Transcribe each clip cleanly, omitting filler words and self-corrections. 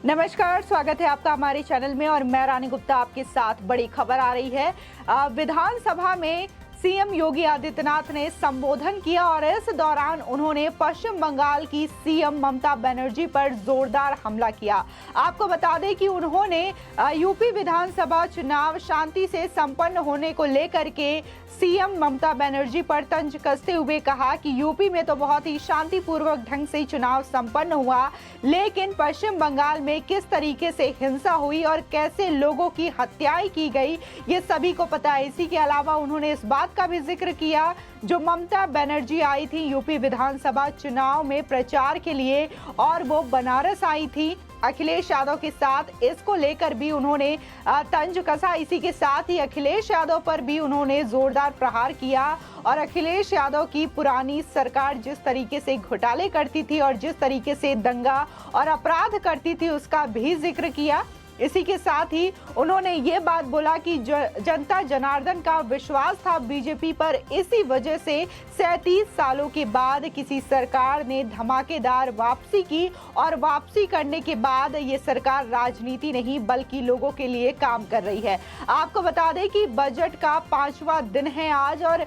नमस्कार, स्वागत है आपका हमारे चैनल में और मैं रानी गुप्ता आपके साथ। बड़ी खबर आ रही है। विधानसभा में सीएम योगी आदित्यनाथ ने संबोधन किया और इस दौरान उन्होंने पश्चिम बंगाल की सीएम ममता बनर्जी पर जोरदार हमला किया। आपको बता दें कि उन्होंने यूपी विधानसभा चुनाव शांति से संपन्न होने को लेकर के सीएम ममता बनर्जी पर तंज कसते हुए कहा कि यूपी में तो बहुत ही शांतिपूर्वक ढंग से चुनाव संपन्न हुआ, लेकिन पश्चिम बंगाल में किस तरीके से हिंसा हुई और कैसे लोगों की हत्याएं की गई ये सभी को पता है। इसी के अलावा उन्होंने इस बात का भी जिक्र किया जो ममता बनर्जी आई थी यूपी विधानसभा चुनाव में प्रचार के लिए और वो बनारस आई थी अखिलेश यादव के साथ। इसको लेकर भी उन्होंने तंज कसा। इसी के साथ ही अखिलेश यादव पर भी उन्होंने जोरदार प्रहार किया और अखिलेश यादव की पुरानी सरकार जिस तरीके से घोटाले करती थी और जिस तरीके से दंगा और अपराध करती थी उसका भी जिक्र किया। इसी के साथ ही उन्होंने ये बात बोला कि जनता जनार्दन का विश्वास था बीजेपी पर, इसी वजह से 37 सालों के बाद किसी सरकार ने धमाकेदार वापसी की और वापसी करने के बाद ये सरकार राजनीति नहीं बल्कि लोगों के लिए काम कर रही है। आपको बता दें कि बजट का 5वां दिन है आज और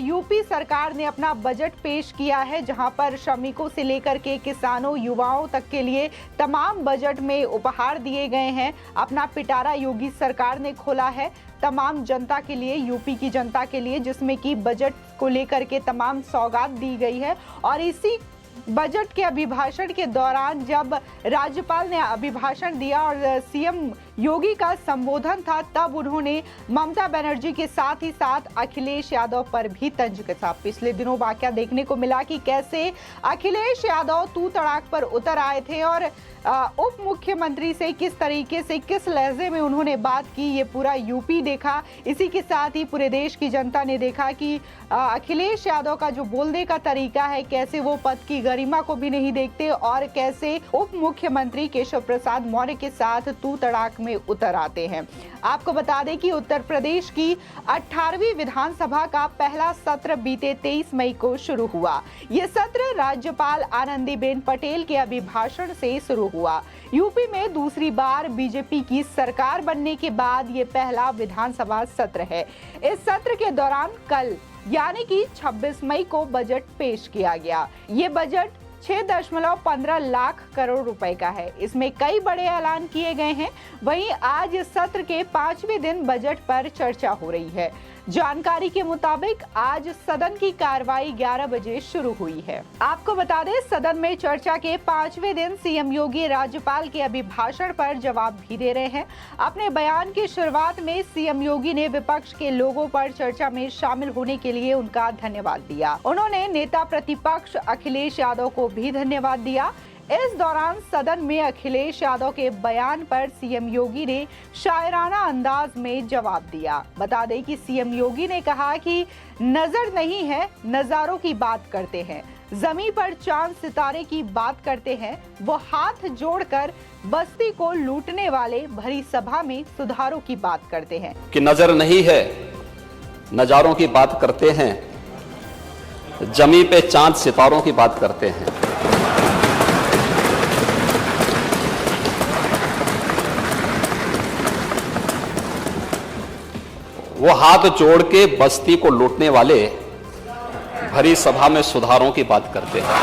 यूपी सरकार ने अपना बजट पेश किया है, जहां पर श्रमिकों से लेकर के किसानों युवाओं तक के लिए तमाम बजट में उपहार दिए गए हैं। अपना पिटारा योगी सरकार ने खोला है तमाम जनता के लिए, यूपी की जनता के लिए, जिसमें कि बजट को लेकर के तमाम सौगात दी गई है। और इसी बजट के अभिभाषण के दौरान जब राज्यपाल ने अभिभाषण दिया और सीएम योगी का संबोधन था, तब उन्होंने ममता बनर्जी के साथ ही साथ अखिलेश यादव पर भी तंज कसा। पिछले दिनों वाकया देखने को मिला कि कैसे अखिलेश यादव तू तड़ाक पर उतर आए थे और उप मुख्यमंत्री से किस तरीके से किस लहजे में उन्होंने बात की, ये पूरा यूपी देखा। इसी के साथ ही पूरे देश की जनता ने देखा कि अखिलेश यादव का जो बोलने का तरीका है, कैसे वो पद की गरिमा को भी नहीं देखते और कैसे उप मुख्यमंत्री केशव प्रसाद मौर्य के साथ तू तड़ाक में उतर आते हैं। आपको बता दें कि उत्तर प्रदेश की 18वीं विधानसभा का पहला सत्र बीते 23 मई को शुरू हुआ। ये सत्र राज्यपाल आनंदीबेन पटेल के अभिभाषण से शुरू हुआ। यूपी में दूसरी बार बीजेपी की सरकार बनने के बाद ये पहला विधानसभा सत्र है। इस सत्र के दौरान कल यानी कि 26 मई को बजट पेश किया गया। ये बजट 6.15 लाख करोड़ रुपए का है। इसमें कई बड़े ऐलान किए गए हैं। वहीं आज इस सत्र के 5वें दिन बजट पर चर्चा हो रही है। जानकारी के मुताबिक आज सदन की कार्रवाई 11 बजे शुरू हुई है। आपको बता दें, सदन में चर्चा के 5वें दिन सीएम योगी राज्यपाल के अभिभाषण पर जवाब भी दे रहे हैं। अपने बयान की शुरुआत में सीएम योगी ने विपक्ष के लोगों पर चर्चा में शामिल होने के लिए उनका धन्यवाद दिया। उन्होंने नेता प्रतिपक्ष अखिलेश यादव को भी धन्यवाद दिया। इस दौरान सदन में अखिलेश यादव के बयान पर सीएम योगी ने शायराना अंदाज में जवाब दिया। बता दें कि सीएम योगी ने कहा कि नजर नहीं है, नजारों की बात करते हैं, जमीन पर चांद सितारे की बात करते हैं। वो हाथ जोड़कर बस्ती को लूटने वाले भरी सभा में सुधारों की बात करते हैं कि नजर नहीं है, नजारों की बात करते हैं, जमीन पे चांद सितारों की बात करते हैं। वो हाथ जोड़ के बस्ती को लूटने वाले भरी सभा में सुधारों की बात करते हैं।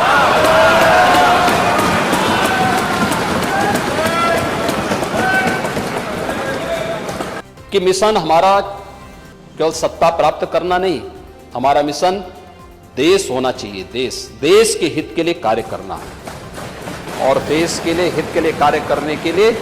कि मिशन हमारा केवल सत्ता प्राप्त करना नहीं, हमारा मिशन देश होना चाहिए। देश के हित के लिए कार्य करना है और देश के लिए हित के लिए कार्य करने के लिए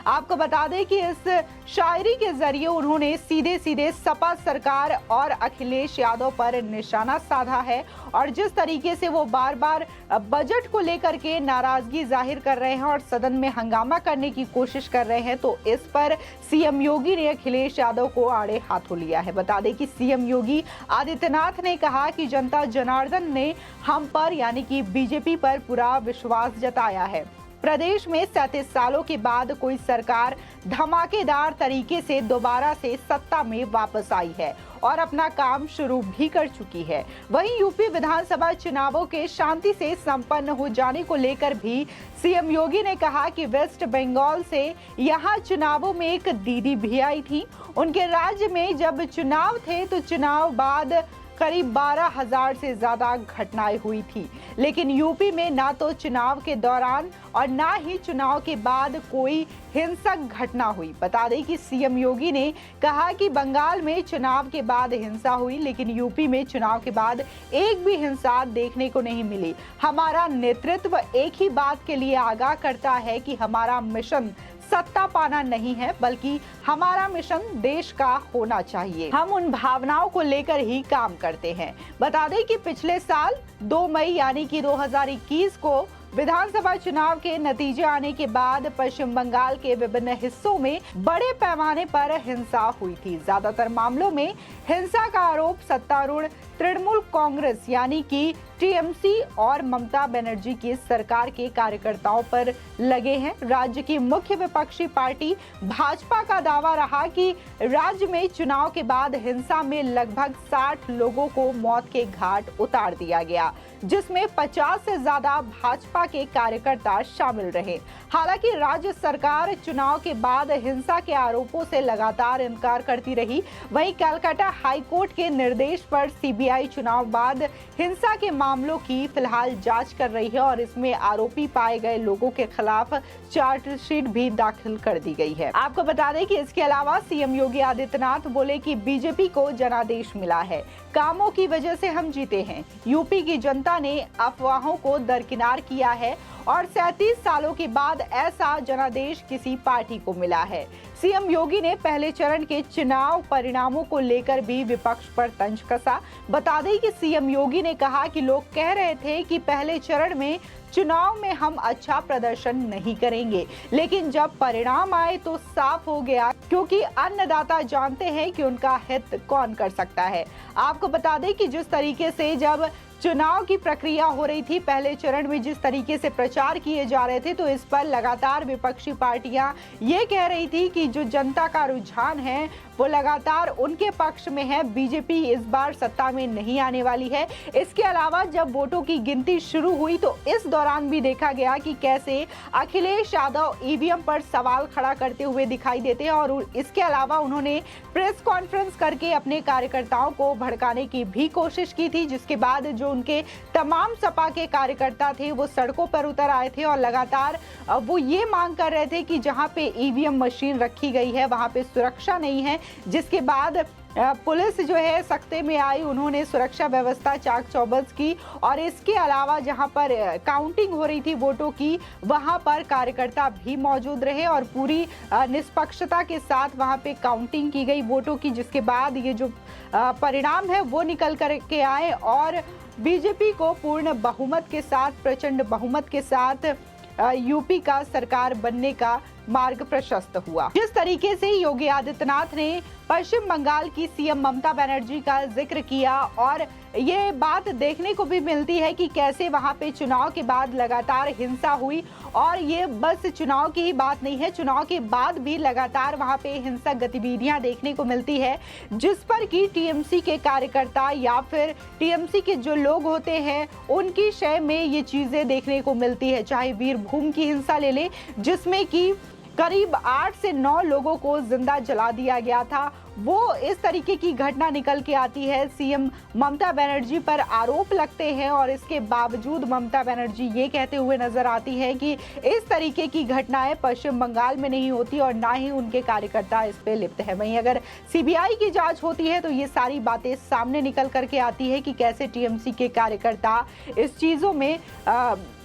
आपको बता दें कि इस शायरी के जरिए उन्होंने सीधे सीधे सपा सरकार और अखिलेश यादव पर निशाना साधा है और जिस तरीके से वो बार बार बजट को लेकर के नाराजगी जाहिर कर रहे हैं और सदन में हंगामा करने की कोशिश कर रहे हैं, तो इस पर सीएम योगी ने अखिलेश यादव को आड़े हाथों लिया है। बता दें कि सीएम योगी आदित्यनाथ ने कहा कि जनता जनार्दन ने हम पर यानी कि बीजेपी पर पूरा विश्वास जताया है। प्रदेश में 37 सालों के बाद कोई सरकार धमाकेदार तरीके से दोबारा से सत्ता में वापस आई है और अपना काम शुरू भी कर चुकी है। वहीं यूपी विधानसभा चुनावों के शांति से संपन्न हो जाने को लेकर भी सीएम योगी ने कहा कि वेस्ट बंगाल से यहां चुनावों में एक दीदी भी आई थी। उनके राज्य में जब चुनाव थे तो चुनाव बाद करीब 12,000 से ज्यादा घटनाएं हुई थी, लेकिन यूपी में ना तो चुनाव के दौरान और ना ही चुनाव के बाद कोई हिंसक घटना हुई। बता दें कि सीएम योगी ने कहा कि बंगाल में चुनाव के बाद हिंसा हुई, लेकिन यूपी में चुनाव के बाद एक भी हिंसा देखने को नहीं मिली। हमारा नेतृत्व एक ही बात के लिए आगाह करता है कि हमारा मिशन सत्ता पाना नहीं है, बल्कि हमारा मिशन देश का होना चाहिए। हम उन भावनाओं को लेकर ही काम करते हैं। बता दें कि पिछले साल 2 मई यानी कि 2021 को विधानसभा चुनाव के नतीजे आने के बाद पश्चिम बंगाल के विभिन्न हिस्सों में बड़े पैमाने पर हिंसा हुई थी। ज्यादातर मामलों में हिंसा का आरोप सत्तारूढ़ तृणमूल कांग्रेस यानी कि टीएमसी और ममता बनर्जी की सरकार के कार्यकर्ताओं पर लगे हैं। राज्य की मुख्य विपक्षी पार्टी भाजपा का दावा रहा कि राज्य में चुनाव के बाद हिंसा में लगभग 60 लोगों को मौत के घाट उतार दिया गया, जिसमें 50 से ज्यादा भाजपा के कार्यकर्ता शामिल रहे। हालांकि राज्य सरकार चुनाव के बाद हिंसा के आरोपों से लगातार इनकार करती रही। वहीं कलकत्ता हाईकोर्ट के निर्देश पर सीबीआई चुनाव बाद हिंसा के मामलों की फिलहाल जांच कर रही है और इसमें आरोपी पाए गए लोगों के खिलाफ चार्जशीट भी दाखिल कर दी गई है। आपको बता दें कि इसके अलावा सीएम योगी आदित्यनाथ बोले कि बीजेपी को जनादेश मिला है, कामों की वजह से हम जीते हैं। यूपी की जनता ने अफवाहों को दरकिनार किया है और 37 सालों के बाद ऐसा जनादेश किसी पार्टी को मिला है। सीएम योगी ने पहले चरण के चुनाव परिणामों को लेकर भी विपक्ष पर तंज कसा। बता दें कि सीएम योगी ने कहा कि लोग कह रहे थे कि पहले चरण में चुनाव में हम अच्छा प्रदर्शन नहीं करेंगे, लेकिन जब परिणाम आए तो साफ हो गया, क्योंकि अन्नदाता जानते हैं कि उनका हित कौन कर सकता है। आपको बता दें कि जिस तरीके से जब चुनाव की प्रक्रिया हो रही थी, पहले चरण में जिस तरीके से प्रचार किए जा रहे थे, तो इस पर लगातार विपक्षी पार्टियां ये कह रही थी कि जो जनता का रुझान है वो लगातार उनके पक्ष में है, बीजेपी इस बार सत्ता में नहीं आने वाली है। इसके अलावा जब वोटों की गिनती शुरू हुई तो इस दौरान भी देखा गया कि कैसे अखिलेश यादव ईवीएम पर सवाल खड़ा करते हुए दिखाई देते हैं और इसके अलावा उन्होंने प्रेस कॉन्फ्रेंस करके अपने कार्यकर्ताओं को भड़काने की भी कोशिश की थी, जिसके बाद जो उनके तमाम सपा के कार्यकर्ता थे वो सड़कों पर उतर आए थे और लगातार वो ये मांग कर रहे थे कि जहां पे ईवीएम मशीन रखी गई है वहां पे सुरक्षा नहीं है, जिसके बाद पुलिस जो है सख्ते में आई। उन्होंने सुरक्षा व्यवस्था चाक चौबंद की और इसके अलावा जहां पर काउंटिंग हो रही थी वोटों की, वहां पर कार्यकर्ता भी मौजूद रहे और पूरी निष्पक्षता के साथ वहां पे काउंटिंग की गई वोटों की, जिसके बाद ये जो परिणाम है वो निकल कर के आए और बीजेपी को पूर्ण बहुमत के साथ, प्रचंड बहुमत के साथ यूपी का सरकार बनने का मार्ग प्रशस्त हुआ। जिस तरीके से योगी आदित्यनाथ ने पश्चिम बंगाल की सीएम ममता बनर्जी का जिक्र किया और ये बात देखने को भी मिलती है कि कैसे वहां पे चुनाव के बाद लगातार हिंसा हुई और ये बस चुनाव की ही बात नहीं है, चुनाव के बाद भी लगातार वहां पे हिंसक गतिविधियां देखने को मिलती है, जिस पर कि टीएमसी के कार्यकर्ता या फिर टीएमसी के जो लोग होते हैं उनकी शय में ये चीजें देखने को मिलती है। चाहे वीरभूम की हिंसा ले ले, जिसमें कि करीब 8 से 9 लोगों को जिंदा जला दिया गया था, वो इस तरीके की घटना निकल के आती है। सीएम ममता बनर्जी पर आरोप लगते हैं और इसके बावजूद ममता बनर्जी ये कहते हुए नजर आती है कि इस तरीके की घटनाएं पश्चिम बंगाल में नहीं होती और ना ही उनके कार्यकर्ता इस पे लिप्त है। वहीं अगर सीबीआई की जांच होती है तो ये सारी बातें सामने निकल करके आती है कि कैसे टीएमसी के कार्यकर्ता इस चीजों में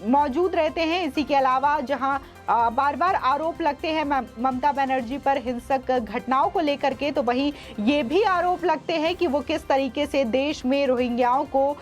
मौजूद रहते हैं। इसी के अलावा जहां बार बार आरोप लगते हैं ममता बनर्जी पर हिंसक घटनाओं को लेकर के, तो वहीं ये भी आरोप लगते हैं कि वो किस तरीके से देश में रोहिंग्याओं को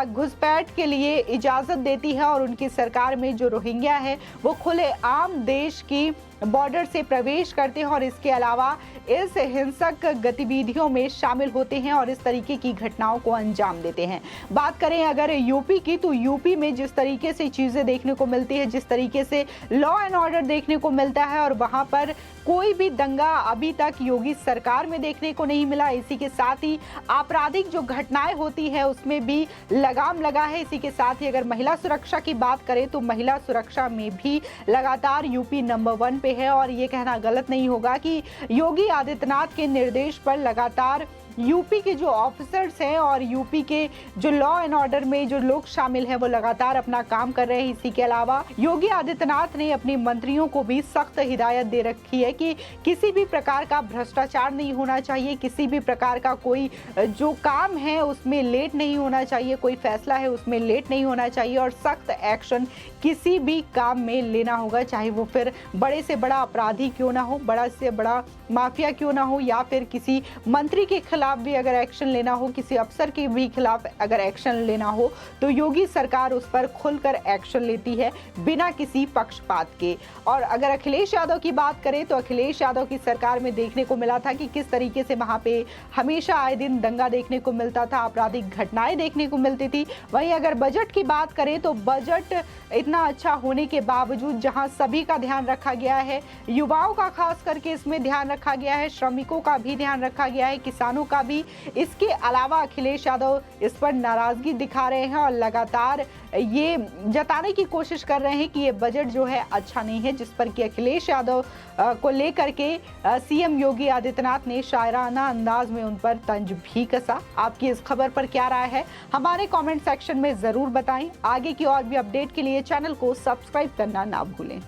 घुसपैठ के लिए इजाजत देती है और उनकी सरकार में जो रोहिंग्या है वो खुले आम देश की बॉर्डर से प्रवेश करते हैं और इसके अलावा इस हिंसक गतिविधियों में शामिल होते हैं और इस तरीके की घटनाओं को अंजाम देते हैं। बात करें अगर यूपी की, तो यूपी में जिस तरीके से चीजें देखने को मिलती है, जिस तरीके से लॉ एंड ऑर्डर देखने को मिलता है, और वहां पर कोई भी दंगा अभी तक योगी सरकार में देखने को नहीं मिला। इसी के साथ ही आपराधिक जो घटनाएं होती है उसमें भी लगाम लगा है। इसी के साथ ही अगर महिला सुरक्षा की बात करें तो महिला सुरक्षा में भी लगातार यूपी नंबर 1 पे है। और ये कहना गलत नहीं होगा कि योगी आदित्यनाथ के निर्देश पर लगातार यूपी के जो ऑफिसर्स हैं और यूपी के जो लॉ एंड ऑर्डर में जो लोग शामिल हैं वो लगातार अपना काम कर रहे हैं। इसी के अलावा योगी आदित्यनाथ ने अपने मंत्रियों को भी सख्त हिदायत दे रखी है कि किसी भी प्रकार का भ्रष्टाचार नहीं होना चाहिए, किसी भी प्रकार का कोई जो काम है उसमें लेट नहीं होना चाहिए, कोई फैसला है उसमें लेट नहीं होना चाहिए और सख्त एक्शन किसी भी काम में लेना होगा, चाहे वो फिर बड़े से बड़ा अपराधी क्यों ना हो, बड़ा से बड़ा माफिया क्यों ना हो, या फिर किसी मंत्री के खिलाफ भी अगर एक्शन लेना हो, किसी अफसर के भी खिलाफ अगर एक्शन लेना हो, तो योगी सरकार उस पर खुलकर एक्शन लेती है बिना किसी पक्षपात के। और अगर अखिलेश यादव की बात करें तो अखिलेश यादव की सरकार में देखने को मिला था कि किस तरीके से वहां पे हमेशा आए दिन दंगा देखने को मिलता था, आपराधिक घटनाएं देखने को मिलती थी। वहीं अगर बजट की बात करें तो बजट इतना अच्छा होने के बावजूद जहां सभी का ध्यान रखा गया है, युवाओं का खास करके इसमें ध्यान रखा गया है, श्रमिकों का भी ध्यान रखा गया है, किसानों का भी। इसके अलावा अखिलेश यादव इस पर नाराजगी दिखा रहे हैं और लगातार ये जताने की कोशिश कर रहे हैं कि ये बजट जो है अच्छा नहीं है, जिस पर कि अखिलेश यादव को लेकर के सीएम योगी आदित्यनाथ ने शायराना अंदाज में उन पर तंज भी कसा। आपकी इस खबर पर क्या राय है हमारे कमेंट सेक्शन में जरूर बताएं। आगे की और भी अपडेट के लिए चैनल को सब्सक्राइब करना ना भूलें।